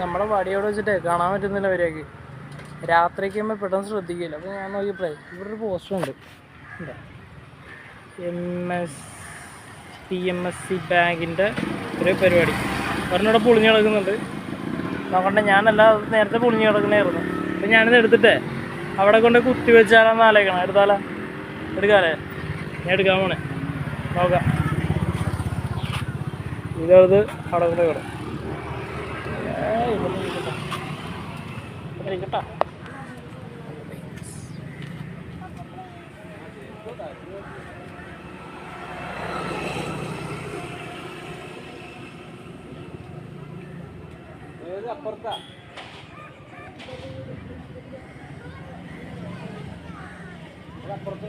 നമ്മളെ വടിയോടെ വെച്ചിട്ടേ കാണാൻ പറ്റുന്നില്ല അവരേക്ക്. രാത്രിക്ക് ആകുമ്പോൾ പെട്ടെന്ന് ശ്രദ്ധിക്കില്ല. അപ്പോൾ ഞാൻ നോക്കിയപ്പോഴേ ഇവിടെ ഒരു പോസ്റ്റർ ഉണ്ട്. PMSC ബാങ്കിൻ്റെ ഒരു പരിപാടി ഒരെണ്ണോടെ പൊളിഞ്ഞ് കിടക്കുന്നുണ്ട്. നോക്കണ്ട, ഞാനല്ല, നേരത്തെ പൊളിഞ്ഞ് കിടക്കണായിരുന്നു. അപ്പം ഞാനിത് എടുത്തിട്ടേ അവിടെ കൊണ്ട് കുത്തി വെച്ചാലെന്ന് ആലോചിക്കണം. എടുത്താലോ? എടുക്കാമല്ലേ? ഞാൻ എടുക്കാൻ പോണേ. നോക്കാം. ഇതത് അവിടെ കൊണ്ട് കിടക്കും. കേട്ടോ. അപ്പുറത്താ അപ്പുറത്ത്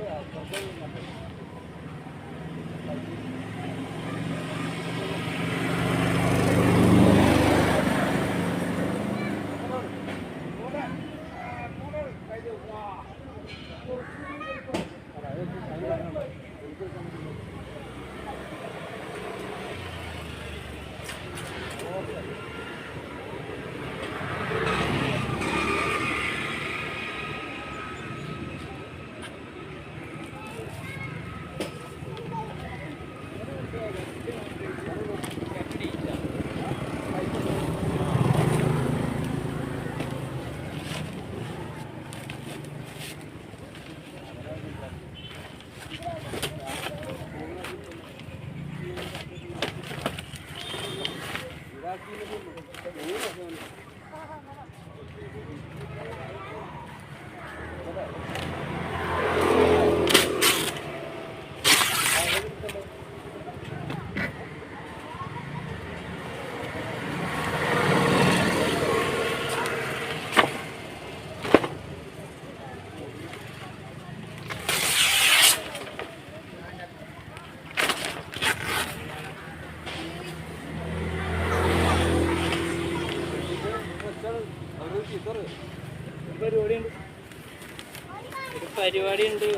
പരിപാടിയുണ്ട്.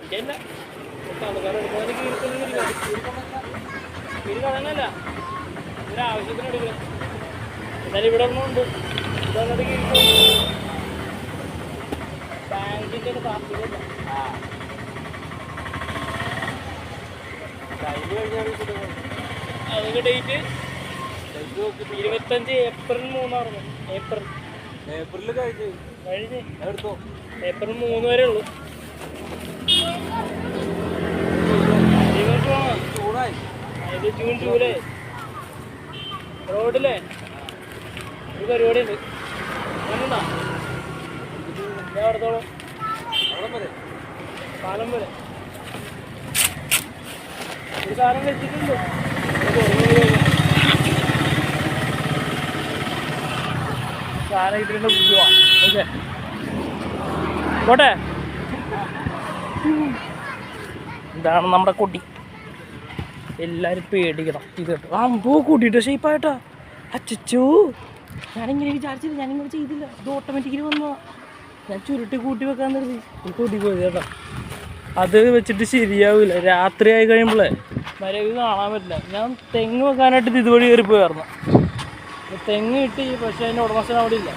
എനിക്കല്ല, കളനല്ല, ഒരാവശ്യത്തിന് എടുക്കണം. എന്നാലും ഇവിടെ ഒന്നുമുണ്ട്. ബാങ്കിൻ്റെ ഒക്കെ താല്പര്യമില്ല. അതൊക്കെ ഡേറ്റ് 25 ഏപ്രിൽ 3 ഏപ്രിൽ കഴിഞ്ഞ് ഏപ്രിൽ 3 വരെ ഉള്ളൂ. ഇത് ജൂൺ ജൂലൈ റോഡിലെ ഒരു പരിപാടി ഉണ്ട്. ഞാനുണ്ടോ? ഞാൻ അവിടത്തോളം പാലം വരെ ഒരു സാധനം വെച്ചിട്ടുണ്ട്. സാധനം ഇട്ടിട്ട് പോവാം. ഓക്കെ, പോട്ടെ. ഇതാണ് നമ്മുടെ കുട്ടി. എല്ലാവരും പേടിക്കണം. ഇത് കേട്ടോ, പോ കൂട്ടിയിട്ട് ഷേപ്പായിട്ടാ. അച്ചോ, ഞാനിങ്ങനെ വിചാരിച്ചില്ല, ഞാനിങ്ങനെ ചെയ്തില്ല. ഇത് ഓട്ടോമാറ്റിക്കലി വന്നോ. ഞാൻ ചുരുട്ടി കൂട്ടി വെക്കാൻ നിർത്തി കൂട്ടി പോയി കേട്ടോ. അത് വെച്ചിട്ട് ശരിയാവില്ല. രാത്രി ആയി കഴിയുമ്പോഴേ മരവിൽ കാണാൻ പറ്റില്ല. ഞാൻ തെങ്ങ് വെക്കാനായിട്ട് ഇതുവഴി കയറിപ്പോയായിരുന്നു. തെങ്ങ് കിട്ടി, പക്ഷേ അതിൻ്റെ ഉടമസ്ഥൻ അവിടെ ഇല്ല.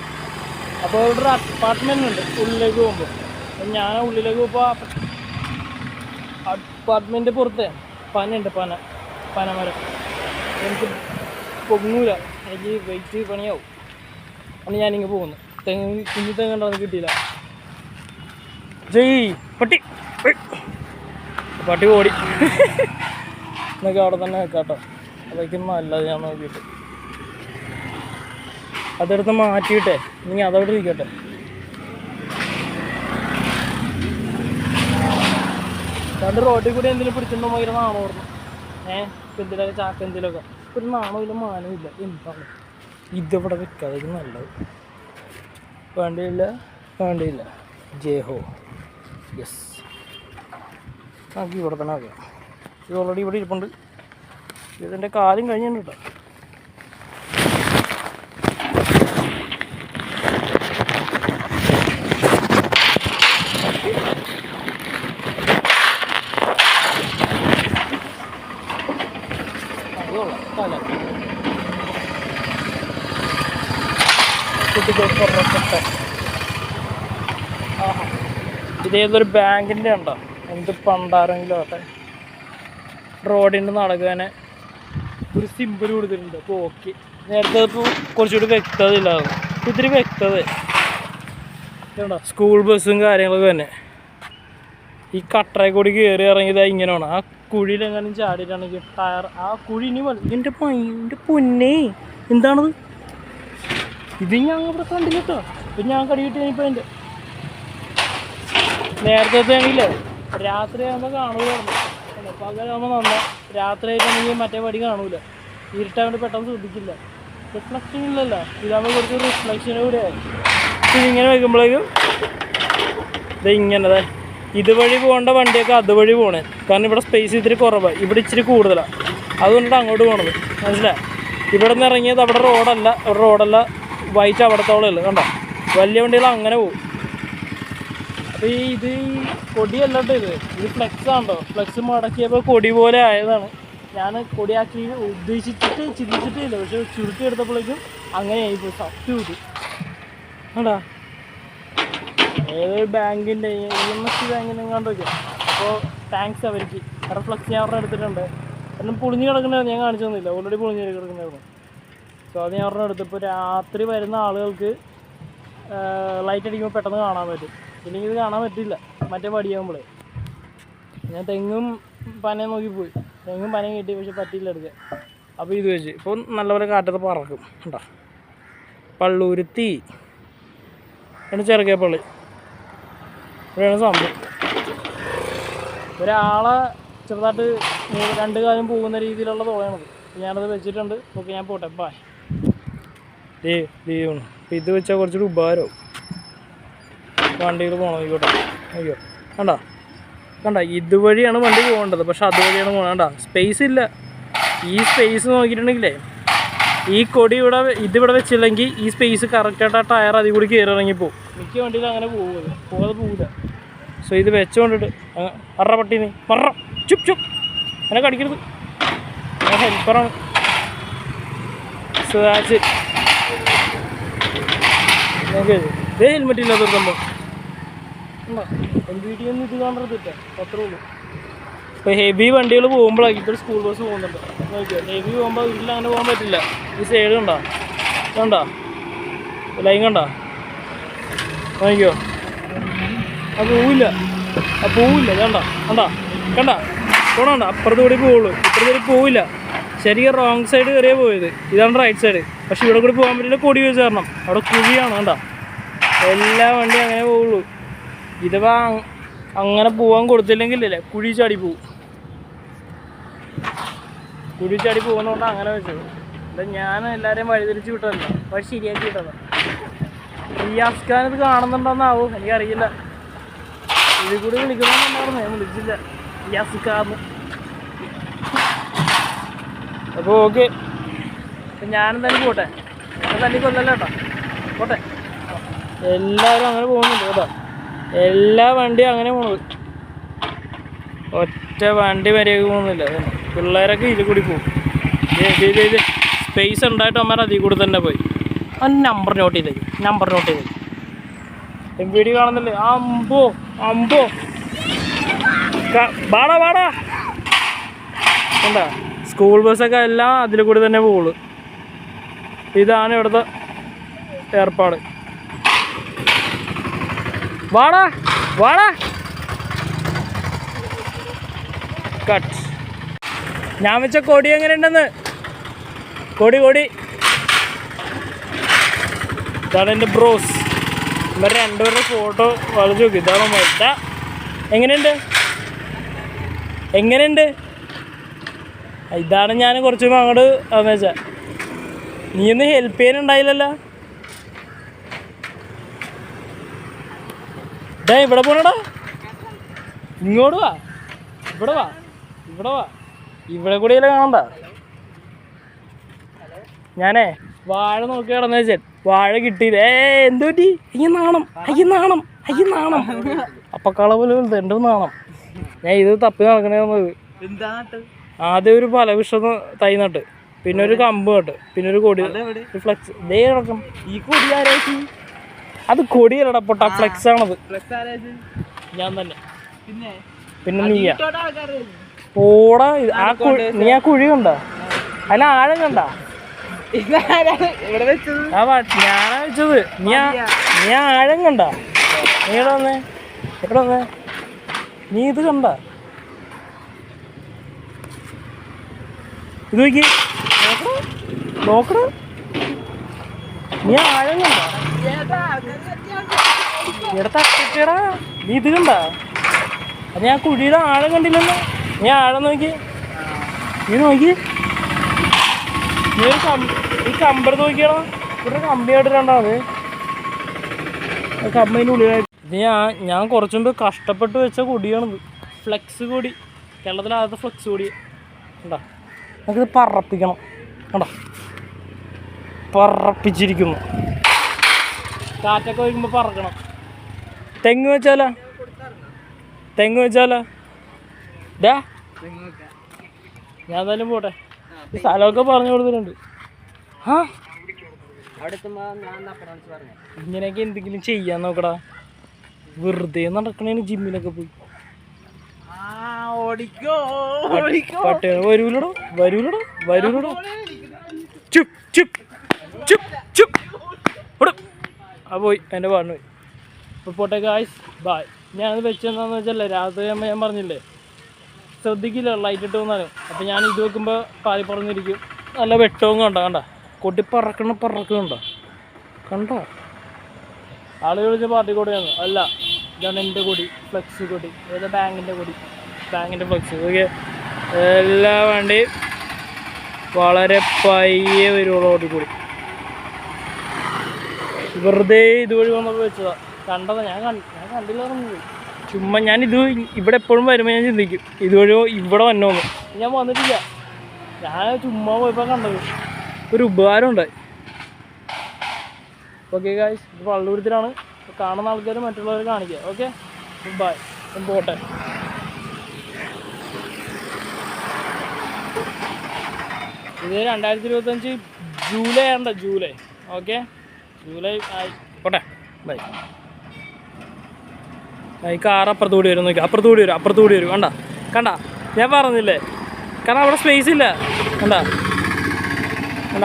അപ്പോൾ ഇവിടെ ഒരു അപ്പാർട്ട്മെൻ്റ് ഉണ്ട് ഉള്ളിലേക്ക് പോകുമ്പോൾ. അപ്പം ഞാൻ ഉള്ളിലേക്ക് പോകുമ്പോൾ അപ്പാർട്ട്മെൻറ്റ് പുറത്തെ പനയുണ്ട്, പനമരം. എനിക്ക് പൊങ്ങൂല, എനിക്ക് വെയിറ്റ് പണിയാവും. അന്ന് ഞാനിങ്ങനെ പോകുന്നു. കുഞ്ഞു തെങ്ങ് ഉണ്ടോ കിട്ടിയില്ല. ജയ് പട്ടി പട്ടി ഓടി. എന്നൊക്കെ അവിടെ തന്നെ വെക്കാട്ടോ. അതൊക്കെ നല്ലത്. ഞാൻ നോക്കിയിട്ട് അതെടുത്ത് മാറ്റിയിട്ടെ, ഇനി അതവിടെ ഇരിക്കട്ടെ. രണ്ട് റോഡിൽ കൂടി എന്തെങ്കിലും പിടിച്ചിട്ടുണ്ടോ ഭയങ്കര നാണോ പറഞ്ഞു. എന്തിലൊക്കെ ചാക്ക എന്തിലൊക്കെ ഒരു നാണോ ഇല്ല, മാനവും ഇല്ല. എന്താണ് ഇതിവിടെ വെക്കാതെ നല്ലത്. വേണ്ടിയില്ല. ജേഹോ യെസ്, നമുക്ക് ഇവിടെ തന്നെ ആക്കാം. ഇത് ഓൾറെഡി ഇവിടെ ഇരിപ്പുണ്ട്. ഇതിൻ്റെ കാര്യം കഴിഞ്ഞിട്ടുണ്ട് കേട്ടോ. ഇതേതൊരു ബാങ്കിൻ്റെ ഉണ്ടോ, എന്ത് പണ്ടാരെങ്കിലും ആട്ടെ. റോഡിൻ്റെ നടക്കാൻ ഒരു സിമ്പിൾ കൊടുത്തിട്ടുണ്ട്. അപ്പോൾ ഓക്കെ, നേരത്തെ ഇപ്പോൾ കുറച്ചുകൂടി വ്യക്തത ഇല്ലായിരുന്നു, ഇത്തിരി വ്യക്തത. ഇതുണ്ടോ സ്കൂൾ ബസ്സും കാര്യങ്ങളൊക്കെ തന്നെ. ഈ കട്ടറെ കൂടി കയറി ഇറങ്ങിയത് ഇങ്ങനെയാണ്. ആ കുഴിയിലെങ്ങാനും ചാടിയിട്ടാണെങ്കിൽ ടയർ ആ കുഴി ഇനി എൻ്റെ പൊന്നേ എന്താണത്? ഇത് ഞാൻ ഇവിടെ കണ്ടില്ല കേട്ടോ. ഇപ്പം ഞാൻ കടിയിട്ട് കഴിഞ്ഞപ്പോൾ എൻ്റെ നേരത്തെ ആണെങ്കിലേ രാത്രി ആകുമ്പോൾ കാണൂലായിരുന്നു. പകലാകുമ്പോൾ നന്നാ, രാത്രി ആയിട്ടാണെങ്കിൽ മറ്റേ വടി കാണൂല. ഇരുട്ടാകൊണ്ട് പെട്ടെന്ന് ശ്രദ്ധിക്കില്ല. റിഫ്ലക്ഷൻ ഇല്ലല്ലോ, ഇതാകുമ്പോൾ കുറച്ച് റിഫ്ലക്ഷനും കൂടെയായി. ഇതിങ്ങനെ വയ്ക്കുമ്പോഴേക്കും ഇത് ഇങ്ങനെ ഇതുവഴി പോകേണ്ട വണ്ടിയൊക്കെ അതുവഴി പോകണേ. കാരണം ഇവിടെ സ്പേസ് ഇത്തിരി കുറവാണ്, ഇവിടെ ഇച്ചിരി കൂടുതലാണ്. അതുകൊണ്ടിട്ട് അങ്ങോട്ട് പോകണത്, മനസ്സിലായി? ഇവിടെ നിന്ന് ഇറങ്ങിയത് അവിടെ റോഡല്ല വൈറ്റ് അവിടത്തോളം ഉള്ളു. കണ്ടോ, വലിയ വണ്ടികൾ അങ്ങനെ പോകും. അപ്പോൾ ഇത് കൊടിയല്ലട്ടോ, ഇത് ഫ്ലെക്സ് ആണല്ലോ. ഫ്ലെക്സ് മടക്കിയപ്പോൾ കൊടി പോലെ ആയതാണ്. ഞാൻ കൊടിയാക്കി ഉദ്ദേശിച്ചിട്ട് ചിന്തിച്ചിട്ടില്ല, പക്ഷെ ചുരുട്ടി എടുത്തപ്പോഴേക്കും അങ്ങനെയായി പോയി. സത്യം ഇത് കണ്ടാ, ഏതൊരു ബാങ്കിൻ്റെ EMS ബാങ്കിൻ്റെ കണ്ടു വയ്ക്കാം. അപ്പോൾ താങ്ക്സ് അവർക്ക്. വേറെ ഫ്ലെക്സ് ഞാൻ ഒരെണ്ണം എടുത്തിട്ടുണ്ട്. ഒന്നും പൊളിഞ്ഞ് കിടക്കണ്ടായിരുന്നു, ഞാൻ കാണിച്ചു തന്നില്ല, ഓൾറെഡി പൊളിഞ്ഞ് കിടക്കുന്നുണ്ടായിരുന്നു. സോ അത് ഞാൻ ഒരെണ്ണം എടുത്തപ്പോൾ രാത്രി വരുന്ന ആളുകൾക്ക് ലൈറ്റ് അടിക്കുമ്പോൾ പെട്ടെന്ന് കാണാൻ പറ്റും. ഇല്ലെങ്കിൽ ഇത് കാണാൻ പറ്റില്ല മറ്റേ വടിയാകുമ്പോഴേ. ഞാൻ തെങ്ങും പനയും നോക്കിപ്പോയി, തെങ്ങും പനയും കിട്ടി, പക്ഷെ പറ്റിയില്ല എടുക്കാൻ. അപ്പോൾ ഇത് വെച്ച് ഇപ്പോൾ നല്ലപോലെ കാറ്റത്ത് പറക്കും. കേട്ടോ, പള്ളൂരുത്തി പിന്നെ ചെറുക്കേപ്പള്ളി ഇവിടെയാണ് സംഭവം. ഒരാളെ ചെറുതായിട്ട് 2 കാലം പോകുന്ന രീതിയിലുള്ള തുകയാണത്. ഞാനത് വെച്ചിട്ടുണ്ട്. ഓക്കെ, ഞാൻ പോട്ടെ, ബായ്. ദൈവമാണ്. അപ്പോൾ ഇത് വെച്ചാൽ കുറച്ചൊരു ഉപകാരവും. വണ്ടികൾ പോകണം ആയിക്കോട്ടെ. അയ്യോ കണ്ട ഇതുവഴിയാണ് വണ്ടി പോകേണ്ടത്, പക്ഷെ അതുവഴിയാണ് പോകണം. കണ്ട സ്പേസ് ഇല്ല. ഈ സ്പേസ് നോക്കിയിട്ടുണ്ടെങ്കിലേ ഈ കൊടി ഇതിവിടെ വെച്ചില്ലെങ്കിൽ ഈ സ്പേസ് കറക്റ്റായിട്ട് ആ ടയർ അതിൽ കൂടി കയറി ഇറങ്ങിപ്പോവും. മിക്ക വണ്ടിയിൽ അങ്ങനെ പോവില്ല. സോ ഇത് വെച്ചുകൊണ്ടിട്ട് അറ പട്ടീന് ചുപ് അങ്ങനെ കടിക്കരുത്, ഞാൻ ഹെൽപ്പറാണ്. സുധാച്ച് ഇതേ ഹെൽമെറ്റ് ഇല്ലാത്തൊരു സംഭവം. വീട്ടിൽ ഇത് കാണരുതില്ല, അത്രേ ഉള്ളൂ. ഇപ്പോൾ ഹെവി വണ്ടികൾ പോകുമ്പോഴാണ് ഇപ്പോൾ സ്കൂൾ ബസ് പോകുന്നുണ്ട്. നോക്കിയോ, ഹെവി പോകുമ്പോൾ വീട്ടിൽ അങ്ങനെ പോകാൻ പറ്റില്ല. ഈ സൈഡ് കണ്ടോ ലൈൻ കണ്ടോ, നോക്കിയോ, അത് പോവില്ല പോകണ്ട. അപ്പുറത്ത് കൂടി പോവുള്ളൂ, ഇപ്പുറത്ത് കൂടി പോവില്ല. ശരിക്കും റോങ് സൈഡ് കയറിയേ പോയത്, ഇതാണ് റൈറ്റ് സൈഡ്. പക്ഷെ ഇവിടെ കൂടി പോകാൻ പറ്റില്ല, കൊടി വെച്ച് കാരണം അവിടെ കുഴിയാണ്. കണ്ടോ, എല്ലാ വണ്ടിയും അങ്ങനെ പോവുള്ളൂ. ഇതവാ അങ്ങനെ പോകാൻ കൊടുത്തില്ലെങ്കിലല്ലേ കുഴി ചാടി പോകുന്നതുകൊണ്ട് അങ്ങനെ വെച്ചത്. അല്ല ഞാൻ എല്ലാവരെയും വഴിതിരിച്ച് വിട്ടതല്ല, പക്ഷെ ശരിയാക്കി വിട്ടതാണ്. റിയാസ് ഖാൻ ഇത് കാണുന്നുണ്ടോന്നാവും, എനിക്കറിയില്ല. ഇതിൽ കൂടി വിളിക്കണമെന്നുണ്ടായിരുന്നു, ഞാൻ വിളിച്ചില്ല റിയാസ് ഖാൻ. അപ്പോൾ ഓക്കെ, അപ്പം ഞാനും തന്നെ പോട്ടെ, ഞാൻ തല്ലി കൊല്ലല്ലോ കേട്ടോ, പോട്ടെ. എല്ലാവരും അങ്ങനെ പോകുന്നുണ്ട് കേട്ടോ, എല്ലാ വണ്ടിയും അങ്ങനെ പോണത്. ഒറ്റ വണ്ടി വരെയൊക്കെ പോകുന്നില്ല. പിള്ളേരൊക്കെ ഇതിൽ കൂടി പോകും. ഇത് സ്പേസ് ഉണ്ടായിട്ട് അമ്മ അതിൽ കൂടി തന്നെ പോയി. ആ നമ്പർ നോട്ട് ചെയ്തേക്ക് വീഡിയോ കാണുന്നില്ലേ? അമ്പോ വാടാ എന്താ, സ്കൂൾ ബസ്സൊക്കെ എല്ലാം അതിൽ കൂടി തന്നെ പോകുള്ളൂ. ഇതാണ് ഇവിടുത്തെ ഏർപ്പാട്. വാടാ കട്ട്. ഞാൻ വെച്ച കൊടി എങ്ങനെ ഉണ്ടെന്ന്, കൊടി ഇതാണ് എൻ്റെ ബ്രോസ്. ഇവർ രണ്ടുപേരുടെ ഫോട്ടോ വളച്ചു നോക്കി. ഇതാണ് മൊട്ട. എങ്ങനെയുണ്ട്? ഇതാണ് ഞാൻ കുറച്ച് അങ്ങോട്ട് അതെന്ന് വെച്ചാൽ, നീ ഒന്ന് ഹെൽപ്പ് ചെയ്യാനുണ്ടായില്ലല്ലോ. ഇവിടെ പോണടാ, ഇങ്ങോട്ട് വാ, ഇവിടെ കൂടിയല്ലേ കാണണ്ട. ഞാനേ വാഴ നോക്കി കിടന്നു വെച്ചാൽ വാഴ കിട്ടിയില്ല. എന്ത് പറ്റി? നാണം. അപ്പക്കള പോലെ എൻ്റെ നാണം. ഞാൻ ഇത് തപ്പി നടക്കണേന്നത്. ആദ്യം ഒരു ഫലവിഷം തൈ നട്ട്, പിന്നെ ഒരു കമ്പ് കേട്ടോ, പിന്നെ ഒരു കൊടി, ഫ്ലെക്സ് ദേ കിടക്കും. ഈ കൊടി ആരായിട്ട്? അത് കൊടിയല്ലടാ പൊട്ട, ഫ്ലെക്സ് ആണത്. ഞാൻ തന്നെ. പിന്നെ നീയാ ഓടാ. നീ ആ കുഴി കണ്ട, അതിന് ആഴം കണ്ട? ഞാനാ വെച്ചത്. നീ ആഴം കണ്ട? നീ എവിടെ വന്നേ? എവിടെ വന്നേ? നീ ഇത് കണ്ട? ഇത് നോക്കി നോക്കണ. നീ ആഴം കണ്ട? എടത്താ നീ ഇത് കണ്ട? അത് ഞാൻ കുഴിയുടെ ആഴം കണ്ടില്ലല്ലോ. നീ ആഴം നോക്കി, നീ നോക്കി. നീ ഈ കമ്പെടുത്ത് നോക്കിയാണോ? ഇവിടെ കമ്പിയായിട്ട് രണ്ടാമത് കമ്പതിൻ്റെ ഉള്ളിലായിട്ട്. ഇത് ഞാൻ കുറച്ചു മുമ്പ് കഷ്ടപ്പെട്ട് വെച്ച കൊടിയാണിത്. ഫ്ലെക്സ് കൊടി, കേരളത്തിലാദ്യത്തെ ഫ്ലെക്സ് കൊടി കണ്ടാ. നമുക്കിത് പറപ്പിക്കണം കണ്ടാ, പറപ്പിച്ചിരിക്കുന്നു. കാറ്റൊക്കെ വയ്ക്കുമ്പോൾ പറക്കണം. തെങ്ങ് വെച്ചാലാ? തെങ്ങ് വെച്ചാലാ? ഡാ ഞാൻ എന്തായാലും പോട്ടെ. ഈ സ്ഥലമൊക്കെ പറഞ്ഞു കൊടുത്തിട്ടുണ്ട്. ആ ഇങ്ങനെയൊക്കെ എന്തെങ്കിലും ചെയ്യാൻ നോക്കടാ. വെറുതെ നടക്കണേന് ജിമ്മിലൊക്കെ പോയി. വരൂലടോ വരൂലടോ വരൂലടോ. ചുപ് ചുപ് ചുപ് ചുപ്. ആ പോയി, എൻ്റെ പാടിന് പോയി. അപ്പോൾ പോട്ടെ ഗായ്സ്, ബായ്. ഞാനത് വെച്ചെന്താണെന്ന് വെച്ചല്ലേ, രാത്രി ആകുമ്പോൾ ഞാൻ പറഞ്ഞില്ലേ ശ്രദ്ധിക്കില്ല ലൈറ്റ് ഇട്ട് വന്നാലും. അപ്പം ഞാൻ ഇത് വെക്കുമ്പോൾ പാതി പറഞ്ഞിരിക്കും. നല്ല വെട്ടവും കണ്ട കണ്ട കൊട്ടി പറക്കുന്നുണ്ടോ കണ്ടോ? ആളുകൾ വിളിച്ച പാർട്ടി കൊടിയാണ്. അല്ല, ഇതാണ് എൻ്റെ കൊടി, ഫ്ലെക്സ് കൊടി. ഏതാ? ബാങ്കിൻ്റെ കൊടി, ബാങ്കിൻ്റെ ഫ്ലെക്സ്. ഓക്കെ, എല്ലാ വണ്ടിയും വളരെ പയ്യെ വരുള്ളൂ. ഓടിക്കൂടി വെറുതെ ഇതുവഴി വന്നപ്പോൾ വെച്ചതാ. കണ്ടതാ, ഞാൻ കണ്ടില്ല പറഞ്ഞത്. ചുമ്മാ ഞാനിത് ഇവിടെ എപ്പോഴും വരുമ്പോൾ ഞാൻ ചിന്തിക്കും ഇതുവഴി ഇവിടെ വന്നോന്ന്. ഞാൻ വന്നിട്ടില്ല, ഞാൻ ചുമ്മാ പോയപ്പോൾ കണ്ടത്. ഒരു ഉപകാരം ഉണ്ടായി. ഓക്കെ ഗായ്സ്, ഇത് വള്ളൂരത്തിലാണ്. കാണുന്ന ആൾക്കാർ മറ്റുള്ളവരെ കാണിക്കുക. Okay, bye. പോട്ടെ. ഇത് 2025 ജൂലൈ ആണ്ട, ജൂലൈ. ഓക്കെ, ജൂലൈ ആയി. പോട്ടെ, ബൈ. ഈ കാർ അപ്പുറത്തുകൂടി വരും നോക്കി, അപ്പുറത്തുകൂടി വരും. കണ്ട ഞാൻ പറഞ്ഞില്ലേ, കാരണം അവിടെ സ്പേസ് ഇല്ല. കണ്ട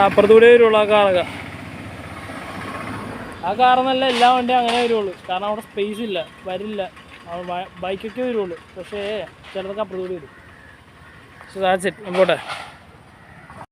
അപ്പുറത്തുകൂടി വരുള്ളൂ ആ കാറൊക്കെ. ആ കാറെന്നല്ല, എല്ലാ വണ്ടിയും അങ്ങനെ വരുള്ളൂ. കാരണം അവിടെ സ്പേസ് ഇല്ല, വരില്ല. ബൈക്കൊക്കെ വരുള്ളൂ, പക്ഷേ ചിലതൊക്കെ അപ്പുറത്തുകൂടി വരും. So that's it. പോട്ടെ.